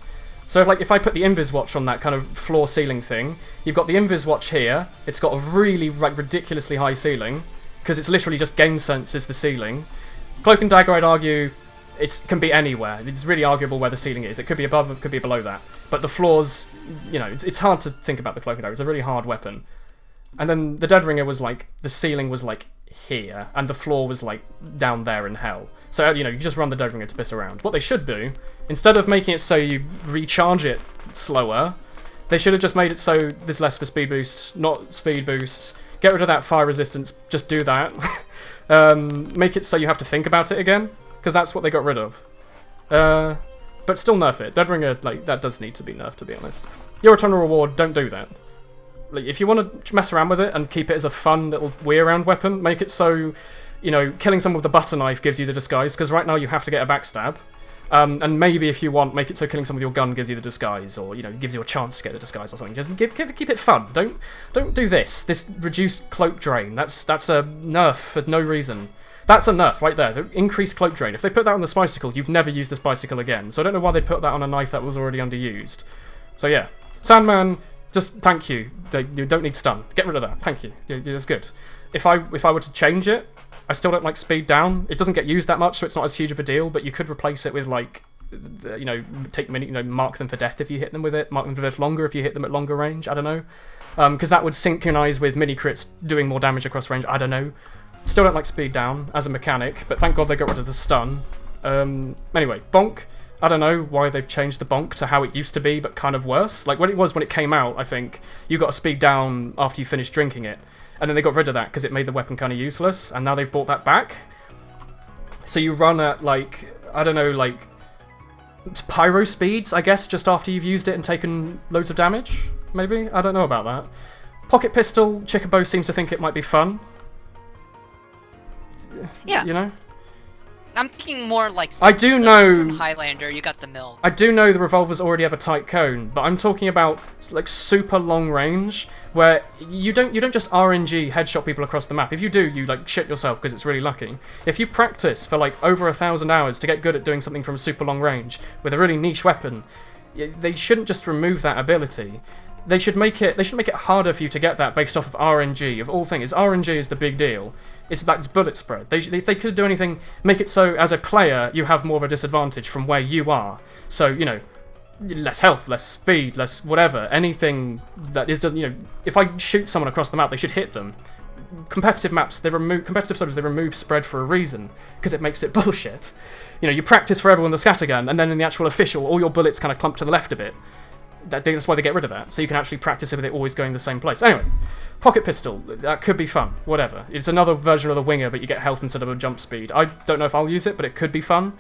So if I put the invis watch on that kind of floor ceiling thing, you've got the invis watch here. It's got a really ridiculously high ceiling because it's literally just game sense is the ceiling. Cloak and dagger, I'd argue, it can be anywhere. It's really arguable where the ceiling is. It could be above, it could be below that. But the floors, you know, it's hard to think about the cloak and dagger. It's a really hard weapon. And then the dead ringer was like, the ceiling was like here, and the floor was like down there in hell. So, you know, you just run the dead ringer to piss around. What they should do, instead of making it so you recharge it slower, they should have just made it so there's less of a speed boost, not speed boost. Get rid of that fire resistance, just do that. Make it so you have to think about it again, because that's what they got rid of. But still nerf it. Dead ringer, like, that does need to be nerfed, to be honest. Your eternal reward, don't do that. Like, if you want to mess around with it and keep it as a fun little way-around weapon, make it so, you know, killing someone with a butterknife gives you the disguise, because right now you have to get a backstab. And maybe if you want, make it so killing someone with your gun gives you the disguise, or, you know, gives you a chance to get the disguise or something. Just keep it fun. Don't do this. This reduced cloak drain. That's a nerf for no reason. That's a nerf right there. The increased cloak drain. If they put that on the Spicicle, you'd never use the Spicicle again. So I don't know why they put that on a knife that was already underused. So yeah. Sandman, just thank you. You don't need stun. Get rid of that. Thank you. That's good. If I were to change it, I still don't like speed down. It doesn't get used that much, so it's not as huge of a deal, but you could replace it with, like, you know, mark them for death if you hit them with it, mark them for death longer if you hit them at longer range, I don't know. Because that would synchronize with mini crits doing more damage across range, I don't know. Still don't like speed down as a mechanic, but thank God they got rid of the stun. Anyway, bonk. I don't know why they've changed the bonk to how it used to be, but kind of worse. Like, when it came out, I think, you got a speed down after you finished drinking it. And then they got rid of that because it made the weapon kind of useless, and now they've brought that back. So you run at, like, I don't know, like, pyro speeds, I guess, just after you've used it and taken loads of damage, maybe? I don't know about that. Pocket pistol, Chickabow seems to think it might be fun. Yeah. You know? I'm thinking more like I do know from Highlander, you got the milk. I do know the revolvers already have a tight cone, but I'm talking about like super long range where you don't just RNG headshot people across the map. If you do, you like shit yourself because it's really lucky. If you practice for like over 1,000 hours to get good at doing something from super long range with a really niche weapon, they shouldn't just remove that ability. They should make it harder for you to get that based off of RNG. Of all things, RNG is the big deal. It's bullet spread. If they could do anything, make it so as a player you have more of a disadvantage from where you are. So, you know, less health, less speed, less whatever. Anything that doesn't, you know, if I shoot someone across the map, they should hit them. Competitive maps, competitive servers, they remove spread for a reason because it makes it bullshit. You know, you practice forever on the scattergun, and then in the actual official, all your bullets kind of clump to the left a bit. That's why they get rid of that, so you can actually practice it with it always going the same place. Anyway, pocket pistol, that could be fun, whatever. It's another version of the winger, but you get health instead of a jump speed. I don't know if I'll use it, but it could be fun.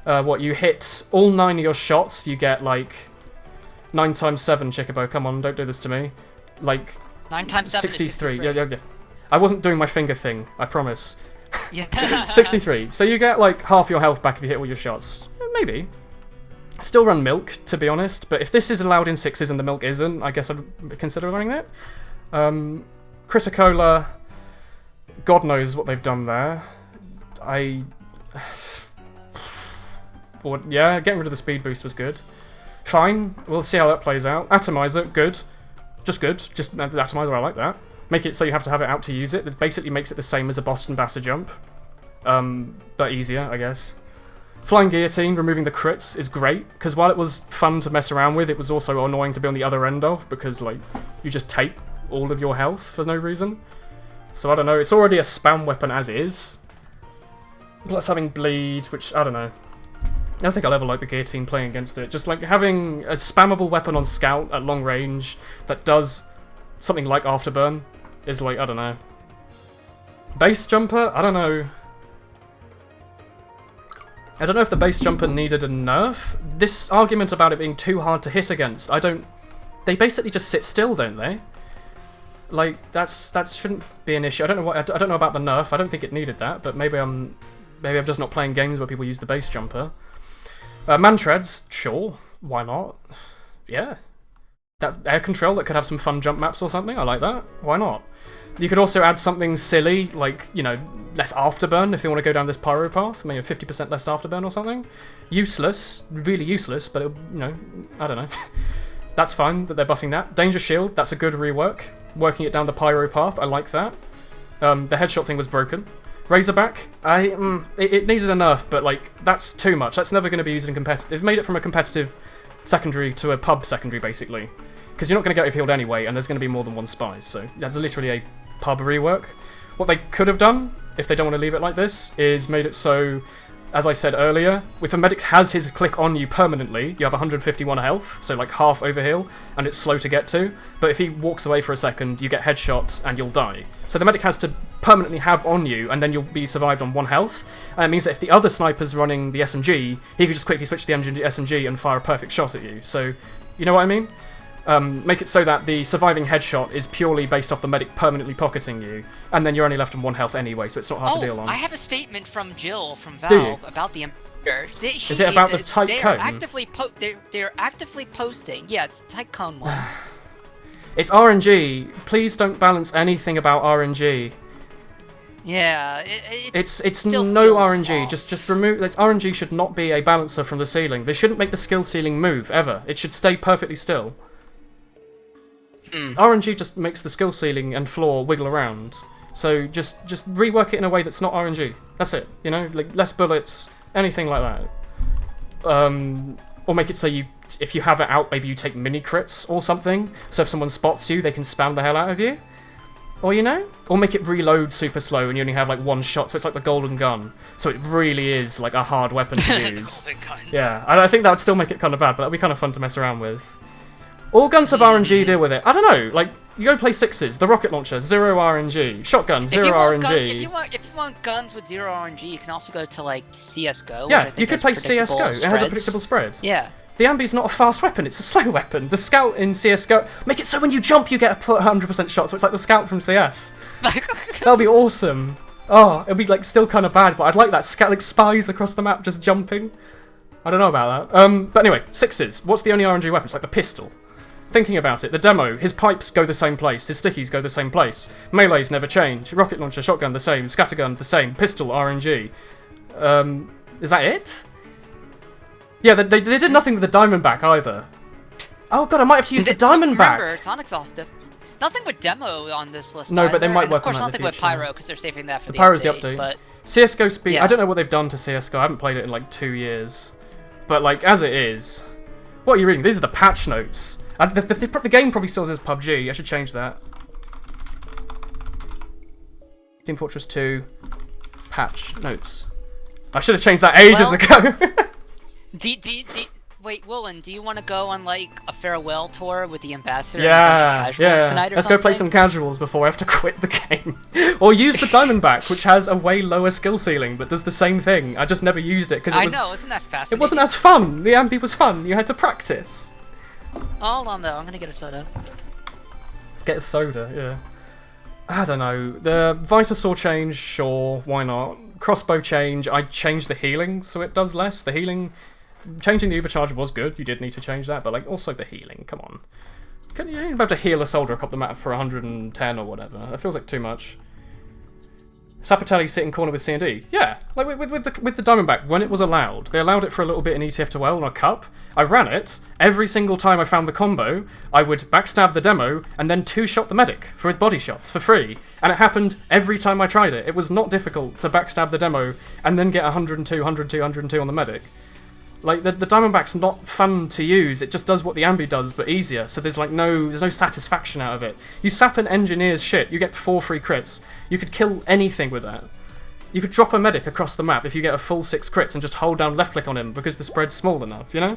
You hit all 9 of your shots, you get like 9 times 7, Chickabow, come on, don't do this to me. Like 9 times 7 63. Yeah. I wasn't doing my finger thing, I promise. Yeah. 63. So you get like half your health back if you hit all your shots. Maybe. Still run milk, to be honest, but if this is allowed in 6s and the milk isn't, I guess I'd consider running that. Criticola, God knows what they've done there. Yeah, getting rid of the speed boost was good. Fine, we'll see how that plays out. Atomizer, good. Just Atomizer, I like that. Make it so you have to have it out to use it. This basically makes it the same as a Boston Basser jump. But easier, I guess. Flying Guillotine, removing the crits, is great, because while it was fun to mess around with, it was also annoying to be on the other end of, because, like, you just take all of your health for no reason. So, I don't know, it's already a spam weapon as is. Plus having Bleed, which, I don't know. I don't think I'll ever like the Guillotine playing against it. Just, like, having a spammable weapon on Scout at long range that does something like Afterburn is, like, I don't know. Base Jumper? I don't know. I don't know if the base jumper needed a nerf. This argument about it being too hard to hit against, they basically just sit still, don't they? Like, that shouldn't be an issue. I don't know about the nerf. I don't think it needed that, but maybe I'm just not playing games where people use the base jumper. Man-treads, sure, why not? Yeah. That air control that could have some fun jump maps or something, I like that. Why not? You could also add something silly, like, you know, less afterburn if they want to go down this pyro path. Maybe 50% less afterburn or something. Useless, really useless, but, you know, I don't know. That's fine that they're buffing that. Danger Shield, that's a good rework. Working it down the pyro path, I like that. The headshot thing was broken. Razorback, it needed a nerf, but, like, that's too much. That's never going to be used in competitive. They've made it from a competitive secondary to a pub secondary, basically. Because you're not going to get overhealed anyway, and there's going to be more than one spy, so that's literally a pub rework. What they could have done, if they don't want to leave it like this, is made it so, as I said earlier, if a medic has his click on you permanently, you have 151 health, so like half overheal, and it's slow to get to, but if he walks away for a second, you get headshot and you'll die. So the medic has to permanently have on you, and then you'll be survived on 1 health, and it means that if the other sniper's running the SMG, he could just quickly switch the SMG and fire a perfect shot at you, so, you know what I mean? Make it so that the surviving headshot is purely based off the medic permanently pocketing you, and then you're only left on 1 health anyway, so it's not hard to deal on. I have a statement from Jill from Valve about the Is it about the tight cone? They're actively posting. Yeah, it's the tight cone one. It's RNG. Please don't balance anything about RNG. Yeah, it's no RNG. Just remove. RNG should not be a balancer from the ceiling. They shouldn't make the skill ceiling move ever. It should stay perfectly still. RNG just makes the skill ceiling and floor wiggle around. So just rework it in a way that's not RNG. That's it. You know, like less bullets, anything like that. Or make it so if you have it out, maybe you take mini crits or something. So if someone spots you, they can spam the hell out of you. Or, you know, or make it reload super slow and you only have like 1 shot, so it's like the golden gun. So it really is like a hard weapon to use. Yeah, I think that would still make it kind of bad, but that'd be kind of fun to mess around with. All guns have RNG, deal with it. I don't know, like, you go play 6s, the rocket launcher, 0 RNG. Shotgun, 0 RNG. If you want guns with 0 RNG, you can also go to, like, CSGO. Yeah, you could play CSGO. It has a predictable spread. Yeah. The amby's not a fast weapon, it's a slow weapon. The scout in CSGO, make it so when you jump you get a 100% shot, so it's like the scout from CS. That'll be awesome. Oh, it'll be, like, still kind of bad, but I'd like that. Scout, like, spies across the map just jumping. I don't know about that. But anyway, 6s. What's the only RNG weapon? It's like the pistol. Thinking about it, the demo, his pipes go the same place, his stickies go the same place, melees never change, rocket launcher, shotgun the same, scattergun the same, pistol, RNG. Is that it? Yeah, they did nothing with the diamondback either. Oh god, I might have to use the diamondback! Remember, it's not exhaustive. Nothing with demo on this list. No, but they might work on that in the future. Of course, nothing with Pyro, because they're saving that for the Pyro's update, the update. But CSGO speed, yeah. I don't know what they've done to CSGO, I haven't played it in like 2 years. But like, as it is... What are you reading? These are the patch notes. The game probably still says PUBG, I should change that. Team Fortress 2, patch notes. I should have changed that ages ago. Wait, Woolen, do you want to go on like a farewell tour with the ambassador and a bunch of casuals tonight or Let's something? go play some casuals before I have to quit the game. Or use the diamondback, which has a way lower skill ceiling, but does the same thing. I just never used it because I know, isn't that fascinating? It wasn't as fun. The amby was fun. You had to practice. Hold on though, I'm gonna get a soda. Get a soda, yeah. I don't know. The Vitasaur change, sure, why not? Crossbow change, I changed the healing so it does less. The healing, changing the Ubercharge was good, you did need to change that, but like also the healing, come on. You don't even have to heal a soldier up the map for 110 or whatever. That feels like too much. Sapatelli sit in corner with C&D. Yeah, like with the Diamondback, when it was allowed, they allowed it for a little bit in ETF2L on a cup. I ran it. Every single time I found the combo, I would backstab the demo and then 2-shot the medic with body shots for free. And it happened every time I tried it. It was not difficult to backstab the demo and then get 102, 102, 102 on the medic. Like, the Diamondback's not fun to use, it just does what the amby does, but easier, so there's no satisfaction out of it. You sap an engineer's shit, you get 4 free crits. You could kill anything with that. You could drop a medic across the map if you get a full 6 crits and just hold down left click on him because the spread's small enough, you know?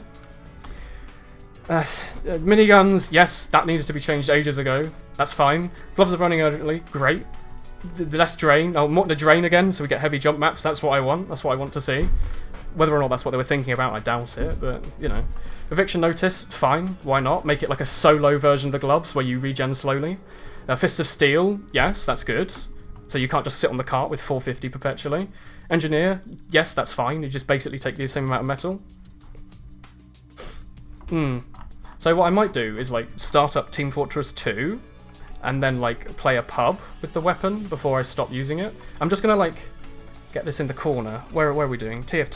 Miniguns, yes, that needs to be changed ages ago. That's fine. Gloves are running urgently, great. Less drain, more the drain again, so we get heavy jump maps, that's what I want. That's what I want to see. Whether or not that's what they were thinking about, I doubt it, but, you know. Eviction Notice, fine, why not? Make it like a solo version of the gloves where you regen slowly. Fists of Steel, yes, that's good. So you can't just sit on the cart with 450 perpetually. Engineer, yes, that's fine. You just basically take the same amount of metal. So what I might do is, like, start up Team Fortress 2, and then like play a pub with the weapon before I stop using it. I'm just gonna like get this in the corner. Where are we doing? TF2.